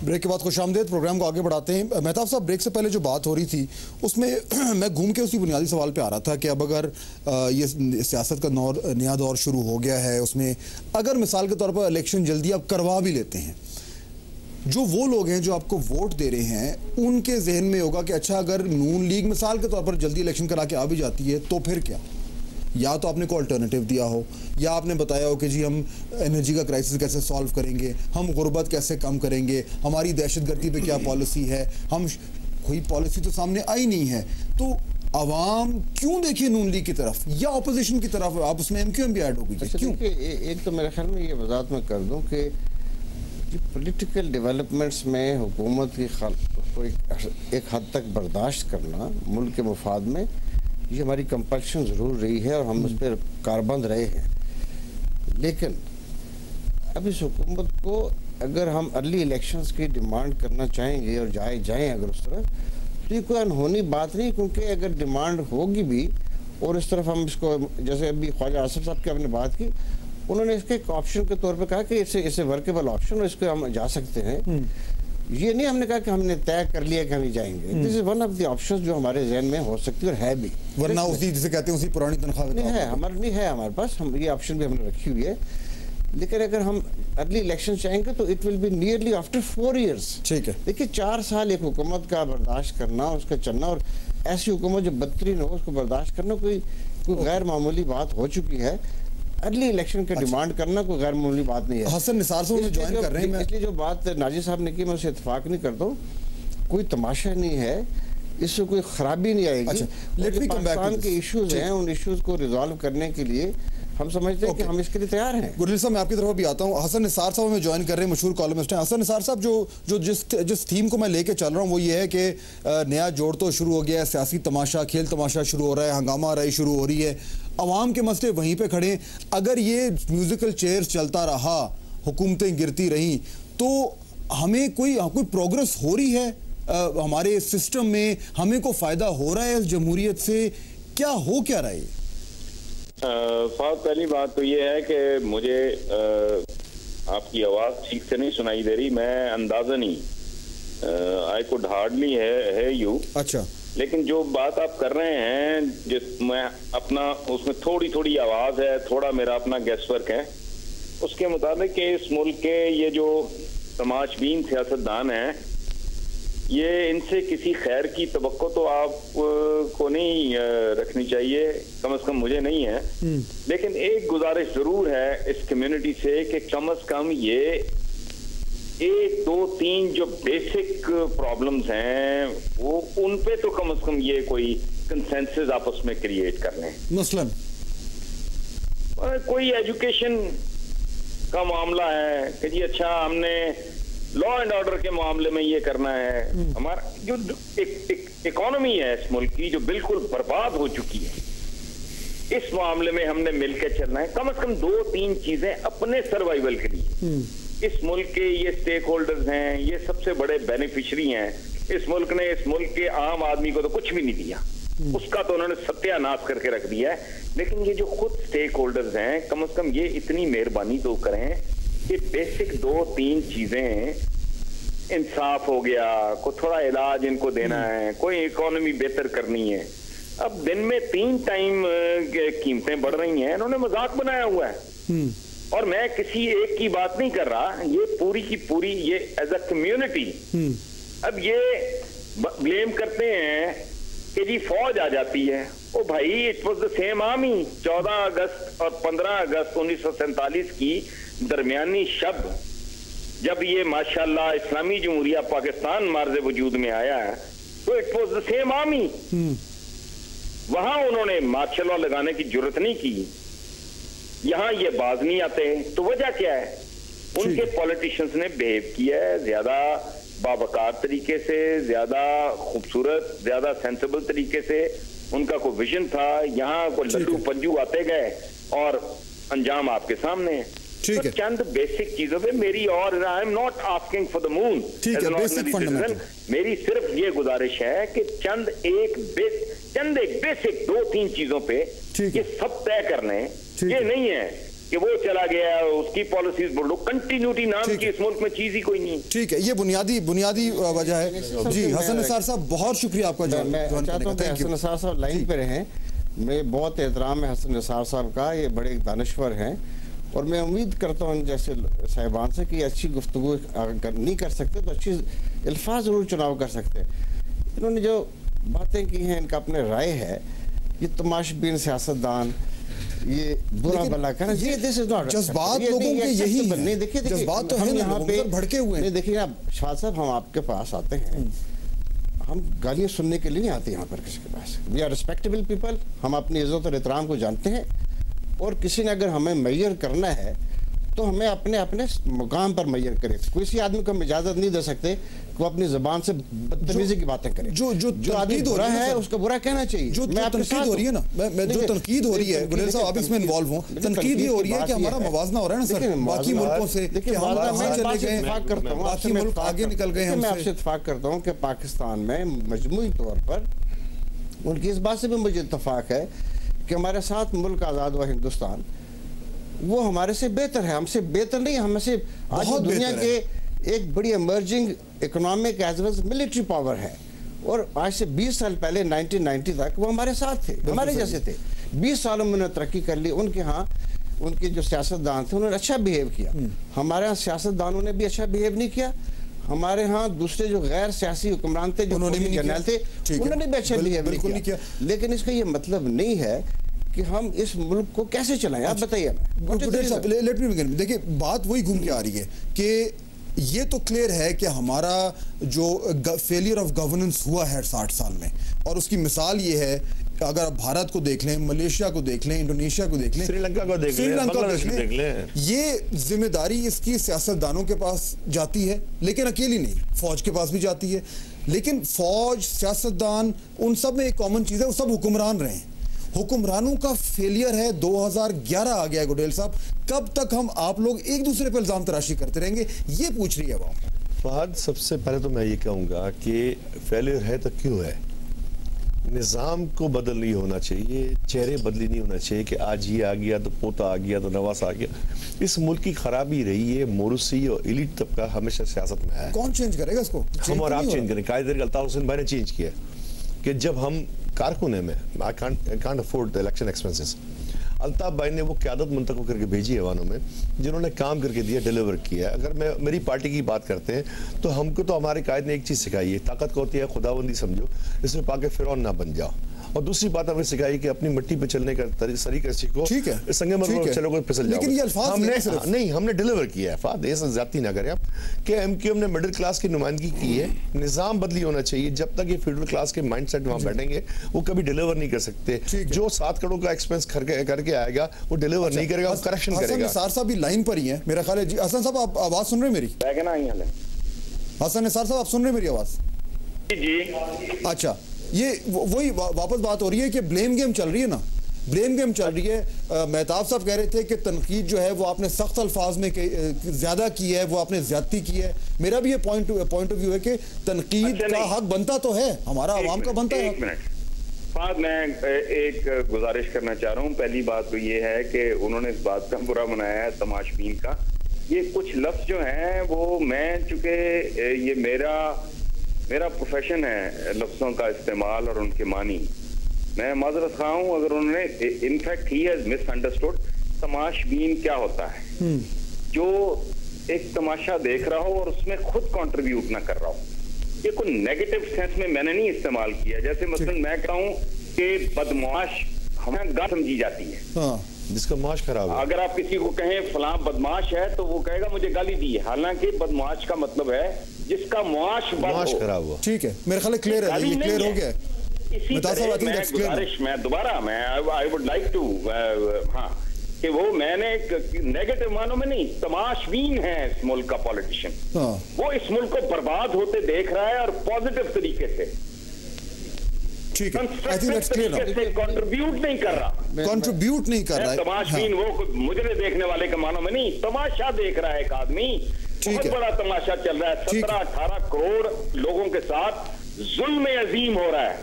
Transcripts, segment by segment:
Break के बाद खुशामदीद। Programme को आगे बढ़ाते हैं। मेहताब साहब, ब्रेक से पहले जो बात हो रही थी उसमें मैं घूम के उसी बुनियादी सवाल पे आ रहा था कि अब अगर ये सियासत का नया दौर शुरू हो गया है, उसमें अगर मिसाल के तौर पर इलेक्शन जल्दी आप करवा भी लेते हैं, जो वो लोग हैं जो आपको वोट दे रहे हैं उनके जहन में होगा कि अच्छा अगर नून लीग मिसाल के तौर पर जल्दी इलेक्शन करा के आ भी जाती है तो फिर क्या, या तो आपने कोई अल्टरनेटिव दिया हो या आपने बताया हो कि जी हम एनर्जी का क्राइसिस कैसे सॉल्व करेंगे, हम गुर्बत कैसे कम करेंगे, हमारी दहशतगर्दी पे क्या पॉलिसी है, हम कोई पॉलिसी तो सामने आई नहीं है। तो आवाम क्यों देखिए नून लीग की तरफ या अपोजिशन की तरफ? आप उसमें एमक्यूएम भी ऐड होगी क्यों? एक तो मेरे ख्याल में ये वजाहत मैं कर दूं कि पॉलिटिकल डेवलपमेंट्स में हुकूमत की को एक हद तक बर्दाश्त करना मुल्क के मुफाद में, ये हमारी कंपल्शन ज़रूर रही है और हम उस पर कारबंद रहे हैं। लेकिन अब इस हुकूमत को अगर हम अर्ली इलेक्शंस की डिमांड करना चाहेंगे और जाएं अगर उस तरफ, तो ये कोई अनहोनी बात नहीं, क्योंकि अगर डिमांड होगी भी और इस तरफ हम इसको, जैसे अभी ख्वाजा आसिफ साहब की आपने बात की, उन्होंने इसके एक ऑप्शन के तौर पे कहा कि इसे वर्केबल ऑप्शन और इसको हम जा सकते हैं। ये नहीं हमने कहा कि हमने तय कर लिया कि हम जाएंगे। This is one of the options जो हमारे जहन में हो सकती है और है भी, वरना उसी जिसे कहते हैं उसी पुरानी तनख्वाह नहीं है हमारे पास, हम ये ऑप्शन भी हमने रखी हुई है। लेकिन अगर हम अर्ली इलेक्शन चाहेंगे तो it will be nearly after 4 years। ठीक है, देखिए 4 साल एक हुकूमत का बर्दाश्त करना, उसका चलना, और ऐसी हुकूमत जो बदतरीन हो उसको बर्दाश्त करना कोई गैर मामूली बात हो चुकी है। अर्ली इलेक्शन का डिमांड करना कोई गैर मामूली बात नहीं है। हसन निसार साहब ज्वाइन कर रहे हैं। इसलिए जो बात नाजिर साहब ने की मैं उससे इत्तेफाक नहीं करता हूँ। कोई तमाशा नहीं है, इससे कोई खराबी नहीं आएगी। अच्छा, पाकिस्तान के इश्यूज हैं, उन इश्यूज को रिजॉल्व करने के लिए हम समझते हैं कि हम इसके लिए तैयार हैं। गुरलीन साहब, मैं आपकी तरफ भी आता हूँ। हसन निसार साहब हमें ज्वाइन कर रहे हैं, मशहूर कॉलमिस्ट हैं। हसन निसार साहब, जो जिस थीम को मैं लेके चल रहा हूँ वो ये है कि नया जोड़ तो शुरू हो गया है, सियासी तमाशा, खेल तमाशा शुरू हो रहा है, हंगामा राई शुरू हो रही है, अवाम के मसले वहीं पे खड़े। अगर ये म्यूजिकल चेयर चलता रहा, हुकूमतें गिरती रहीं, तो हमें कोई प्रोग्रेस हो रही है हमारे सिस्टम में? हमें को फायदा हो रहा है इस जमहूरियत से? क्या हो क्या रहा है? फाद, पहली बात तो ये है कि मुझे आपकी आवाज़ ठीक से नहीं सुनाई दे रही। मैं अंदाज़ा नहीं, आई कुड हार्डली है यू। अच्छा, लेकिन जो बात आप कर रहे हैं, जिस मैं अपना उसमें थोड़ी आवाज़ है, थोड़ा मेरा अपना गैसवर्क है, उसके मुताबिक कि इस मुल्क के ये जो तमाशबीन सियासतदान हैं, ये इनसे किसी खैर की तवक्को तो आप को नहीं रखनी चाहिए, कम से कम मुझे नहीं है। लेकिन एक गुजारिश जरूर है इस कम्युनिटी से कि कम से कम ये 1, 2, 3 जो बेसिक प्रॉब्लम्स हैं वो उन पे तो कम से कम ये कोई कंसेंसस आपस में क्रिएट कर लें। मसलन कोई एजुकेशन का मामला है कि जी अच्छा हमने लॉ एंड ऑर्डर के मामले में ये करना है। हमारा जो इकोनॉमी है इस मुल्क की जो बिल्कुल बर्बाद हो चुकी है, इस मामले में हमने मिलकर चलना है। कम से कम 2-3 चीजें अपने सर्वाइवल के लिए। इस मुल्क के ये स्टेक होल्डर्स हैं, ये सबसे बड़े बेनिफिशियरी हैं। इस मुल्क ने इस मुल्क के आम आदमी को तो कुछ भी नहीं दिया, उसका तो उन्होंने सत्यानाश करके रख दिया है। लेकिन ये जो खुद स्टेक होल्डर्स हैं, कम से कम ये इतनी मेहरबानी तो करें कि बेसिक 2-3 चीजें, इंसाफ हो गया, कोई थोड़ा इलाज इनको देना है, कोई इकोनॉमी बेहतर करनी है। अब दिन में 3 टाइम कीमतें बढ़ रही हैं, इन्होंने मजाक बनाया हुआ है। और मैं किसी एक की बात नहीं कर रहा, ये पूरी की पूरी ये एज अ कम्युनिटी। अब ये ब्लेम करते हैं कि जी फौज आ जाती है। ओ भाई, it was the same army. 14 अगस्त और 15 अगस्त 1947 की दरमियानी शब जब ये माशाल्लाह इस्लामी जमहूरिया पाकिस्तान मार्ज़े वजूद में आया है, तो it was the same army. वहां उन्होंने मार्शल लॉ लगाने की जरूरत नहीं की, यहां ये बाज नहीं आते। तो वजह क्या है? उनके पॉलिटिशियंस ने बिहेव किया है ज्यादा बावकार तरीके से, ज्यादा खूबसूरत, ज्यादा सेंसिबल तरीके से। उनका कोई विजन था, यहाँ कोई लड्डू पंजू आते गए और अंजाम आपके सामने है। तो चंद बेसिक चीजों पे मेरी, और I am not asking for the moon, मेरी सिर्फ ये गुजारिश है कि चंद एक बेसिक 2-3 चीजों पे ये सब तय करने। ये नहीं है कि वो चला गया, उसकी पॉलिसीज बोल लो, कंटिन्यूटी नाम की इस मुल्क में चीज ही कोई नहीं। ठीक है, ये बुनियादी वजह है। जी हसन निसार साहब, बहुत शुक्रिया आपका। हसन निसार साहब लाइन पे रहे, मैं बहुत एहतराम है हसन निसार साहब का, ये बड़े दानिश्वर हैं और मैं उम्मीद करता हूँ जैसे साहिबान से कि अच्छी गुफ्तगू नहीं कर सकते तो अच्छी अल्फाज जरूर चुनाव कर सकते हैं। इन्होंने जो बातें की हैं, इनका अपने राय है, ये तमाशबीन सियासतदान, ये बुरा भला करना, ये दिस इज नॉट जज्बात लोगों के यही नहीं। देखिए जज्बात तो हम यहाँ पे भड़के हुए हैं। देखिए आप शाह साहब, हम आपके पास आते हैं, हम गालियां सुनने के लिए नहीं आते यहाँ पर किसी के पास। वी आर रिस्पेक्टेबल पीपल, हम अपनी इज्जत और एहतराम को जानते हैं और किसी ने अगर हमें मैयर करना है तो हमें अपने अपने मुकाम पर मैयर करे। किसी आदमी को हम इजाजत नहीं दे सकते कि वो अपनी जुबान से बदतमीजी की बातें करे। जो आदमी बुरा है उसको बुरा कहना चाहिए। जो तनकीद हो रही है ना, मैं जो तनकीद हो रही है, गुलेर साहब आप इसमें इन्वॉल्व हो, तनकीद ये हो रही है कि हमारा मवाजना हो रहा है ना सर बाकी मुल्कों से, कि हम चले गए, बाकी मुल्क आगे निकल गए। मैं आपसे इत्तेफाक करता हूँ कि पाकिस्तान में मजमूई तौर पर उनकी इस बात से भी मुझे इत्तेफाक है कि हमारे साथ मुल्क आज़ाद हुआ हिंदुस्तान, वो हमारे से बेहतर है। हमसे बेहतर नहीं, हमें से आज दुनिया के एक बड़ी emerging economic as well as military power है और आज से 20 साल पहले 1990 तक वो हमारे साथ थे, हमारे जैसे थे। 20 सालों में उन्होंने तरक्की कर ली। उनके यहाँ उनके जो सियासतदान थे उन्होंने अच्छा बिहेव किया। हमारे यहाँ सियासतदानों ने भी अच्छा बिहेव नहीं किया। हमारे यहाँ दूसरे जो गैर सियासी हुक्मरान थे, जो उन्होंने भी जनरल थे, उन्होंने भी अच्छा बिहेव नहीं किया। लेकिन इसका ये मतलब नहीं है कि हम इस मुल्क को कैसे चलाएं। आप बताइए। देखिए बात वही घूम के आ रही है कि ये तो क्लियर है कि हमारा जो फेलियर ऑफ गवर्नेंस हुआ है 60 साल में, और उसकी मिसाल ये है कि अगर आप भारत को देख लें, मलेशिया को देख लें, इंडोनेशिया को देख लें, श्रीलंका को देख लें, ये जिम्मेदारी इसकी सियासतदानों के पास जाती है, लेकिन अकेली नहीं, फौज के पास भी जाती है। लेकिन फौज, सियासतदान, उन सब में एक कॉमन चीज है, वो सब हुक्मरान रहे हैं। हुक्मरानों का फेलियर है। 2011 आ गया गुडेल साहब, कब तक हम आप लोग एक दूसरे पर इल्जाम तराशी करते रहेंगे, ये पूछ रही है अवाम। फहद, सबसे पहले तो मैं ये कहूँगा कि फेलियर है तो क्यों है। निज़ाम को बदल नहीं होना चाहिए, चेहरे बदली नहीं होना चाहिए कि आज ये आ गया तो पोता आ गया तो नवास आ गया। इस मुल्क की खराबी रही है, मोरूसी और एलिट तबका हमेशा सियासत में है। कौन चेंज करेगा इसको? हम और आप चेंज करें। कायदे अल्ताफ हुसैन भाई ने चेंज किया कि जब हम कारकुने में I can't afford the election expenses, Altaf भाई ने वो क़यादत मुंतखब करके भेजी ऐवानों में जिन्होंने काम करके दिया, डिलीवर किया। अगर मैं मेरी पार्टी की बात करते हैं तो हमको तो हमारे कायद ने एक चीज़ सिखाई है, ताकत को होती है खुदाबंदी समझो, इसमें पाके फिरौन ना बन जाओ। और दूसरी बात हमें सिखाई कि अपनी मिट्टी पे चलने का तरीका सीखो, ठीक है, संगे मत चलो कोई फिसल जाओ। लेकिन ये अल्फाज हमने डिलीवर किया है। फाद ऐसा ज्यादती ना करें आप कि एमक्यूएम ने मिडिल क्लास की नुमाइंदगी की है। निजाम बदली होना चाहिए। जब तक ये फीडरल क्लास के माइंडसेट वहां बैठेंगे वो कभी डिलीवर नहीं कर सकते। जो 7 करोड़ का एक्सपेंस करके आएगा वो डिलीवर नहीं करेगा, वो करेक्शन करेगा। निसार साहब भी लाइन पर ही है मेरा ख्याल है। जी हसन साहब, आप आवाज सुन रहे हैं मेरी? हसन निसार साहब, आप सुन रहे हैं मेरी आवाज? जी। अच्छा, ये वही वापस बात हो रही है कि ब्लेम गेम चल रही है ना, ब्लेम गेम चल रही है। मेहताब साहब कह रहे थे कि तनकीद जो है वो आपने सख्त अल्फाज में ज्यादा की है, वो आपने ज्यादती की है। मेरा भी ये पॉइंट ऑफ व्यू है कि तनकीद का हक बनता तो है, हमारा आवाम का बनता है। एक मिनट बाद मैं एक गुजारिश करना चाह रहा हूँ। पहली बात तो ये है कि उन्होंने इस बात का बुरा मनाया है तमाशबीन का। ये कुछ लफ्ज जो हैं वो मैं चूंकि ये मेरा प्रोफेशन है लफ्जों का इस्तेमाल और उनके मानी, मैं माजरत खा हूं अगर उन्होंने इनफैक्ट ही हैज मिसअंडरस्टूड तमाशबीन क्या होता है। जो एक तमाशा देख रहा हो और उसमें खुद कंट्रीब्यूट ना कर रहा हो, ये कोई नेगेटिव सेंस में मैंने नहीं इस्तेमाल किया। जैसे मसलन मैं कहता हूं कि बदमाश हमें गाल समझी जाती है, जिसका माश खराब है। अगर आप किसी को कहें फलां बदमाश है तो वो कहेगा मुझे गाली दी है, हालांकि बदमाश का मतलब है जिसका माश खराब हुआ। ठीक है, मेरे ख्याल क्लियर है, ये क्लियर हो गया। इसी तरह गुजारिश मैं दोबारा आई वुड लाइक टू कि वो मैंने नेगेटिव मानों में नहीं, तमाशबीन है इस मुल्क का पॉलिटिशियन, वो इस मुल्क को बर्बाद होते देख रहा है और पॉजिटिव तरीके से, ठीक है, I think that's clear. Contribute नहीं कर रहा है तमाशबीन। वो मुझे देखने वाले के मानों में नहीं, तमाशा देख रहा है एक आदमी। बहुत बड़ा तमाशा चल रहा है, 17-18 करोड़ लोगों के साथ जुल्म अजीम हो रहा है।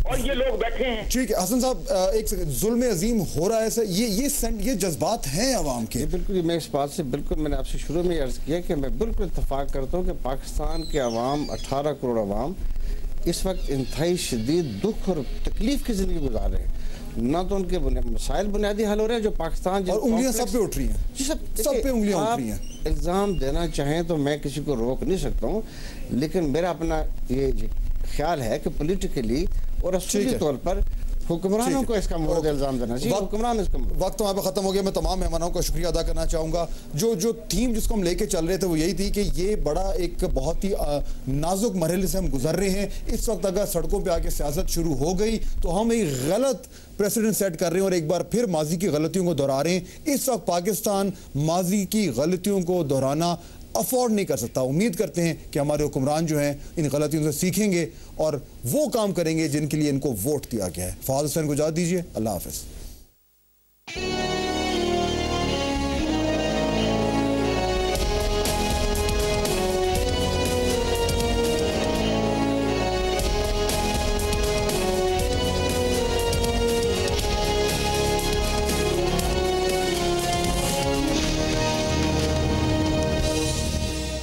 और ये लोग बैठे हैं। ठीक है हसन साहब, एक जुल्म अजीम हो रहा है सर, ये जज्बात हैं अवाम के। बिल्कुल, मैं इस बात से बिल्कुल, मैंने आपसे शुरू में अर्ज किया कि मैं बिल्कुल इत्तफाक करता हूँ कि पाकिस्तान के अवाम, 18 करोड़ अवाम इस वक्त इंतहाई शदीद दुख और तकलीफ की जिंदगी गुजार रहे हैं। ना तो उनके मसाइल बुनियादी हल हो रहे हैं जो पाकिस्तान, और उंगलियां सब पे उठ रही हैं, सब पे उंगलियां उठ रही हैं। इल्ज़ाम देना चाहें तो मैं किसी को रोक नहीं सकता हूँ, लेकिन मेरा अपना ये ख्याल है कि पॉलिटिकली और असली तौर पर हुक्मरानों को इसका मुर्द इल्जाम देना चाहिए। हुक्मरान इसका वक्त वहाँ पे खत्म हो गया। मैं तमाम मेहमानों का शुक्रिया अदा करना चाहूँगा। जो थीम जिसको हम लेके चल रहे थे वो यही थी कि ये बड़ा एक बहुत ही नाजुक मरहले से हम गुजर रहे हैं। इस वक्त अगर सड़कों पे आके सियासत शुरू हो गई तो हम एक गलत प्रेसिडेंट सेट कर रहे हैं और एक बार फिर माजी की गलतियों को दोहरा रहे हैं। इस वक्त पाकिस्तान माजी की गलतियों को दोहराना अफोर्ड नहीं कर सकता। उम्मीद करते हैं कि हमारे हुक्मरान जो हैं इन गलतियों से सीखेंगे और वो काम करेंगे जिनके लिए इनको वोट दिया गया है। फवाद हुसैन को इजाज़त दीजिए। अल्लाह हाफ़िज़।